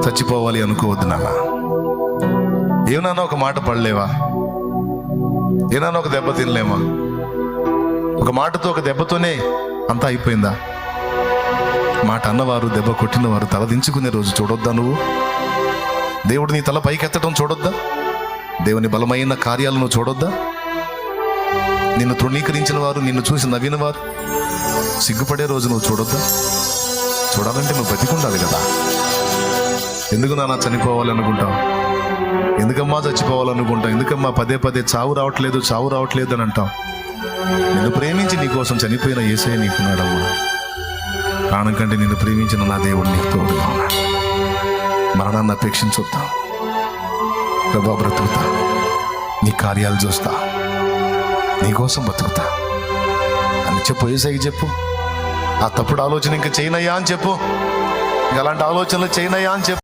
చచ్చిపోవాలి అనుకోవద్దు నాన్న. ఏమన్నా ఒక మాట పడలేవా? ఏమన్నా ఒక దెబ్బ తినలేమా? ఒక మాటతో, ఒక దెబ్బతోనే అంతా అయిపోయిందా? మాట అన్నవారు, దెబ్బ కొట్టినవారు తలదించుకునే రోజు చూడొద్దా? నువ్వు దేవుడు నీ తల పైకెత్తడం చూడొద్దా? దేవుని బలమైన కార్యాలను చూడొద్దా? నిన్ను తృణీకరించిన వారు, నిన్ను చూసి నవ్విన వారు సిగ్గుపడే రోజు నువ్వు చూడొద్దా? చూడాలంటే నువ్వు బతికుండాలి కదా. ఎందుకు నాన్న చనిపోవాలనుకుంటావు? ఎందుకమ్మా చచ్చిపోవాలనుకుంటావు? ఎందుకమ్మా పదే పదే చావు రావట్లేదు అని అంటావు? నిన్ను ప్రేమించి నీ కోసం చనిపోయిన యేసయ్య నీకున్నాడమ్మా. ప్రాణం కంటే నిన్ను ప్రేమించిన నా దేవుడు నీకు తోడుగా ఉన్నాడు. మరణాన్ని అపేక్షించొద్దా? ప్రభా బ్రతుకుతా, నీ కార్యాలు చూస్తా, నీకోసం బతుకుతా అని చెప్పు. యేసయ్యకి చెప్పు. ఆ తప్పుడు ఆలోచన ఇంకా చేయనయ్యా అని చెప్పు. ఇంకా అలాంటి ఆలోచనలు చేయనయ్యా అని చెప్పు.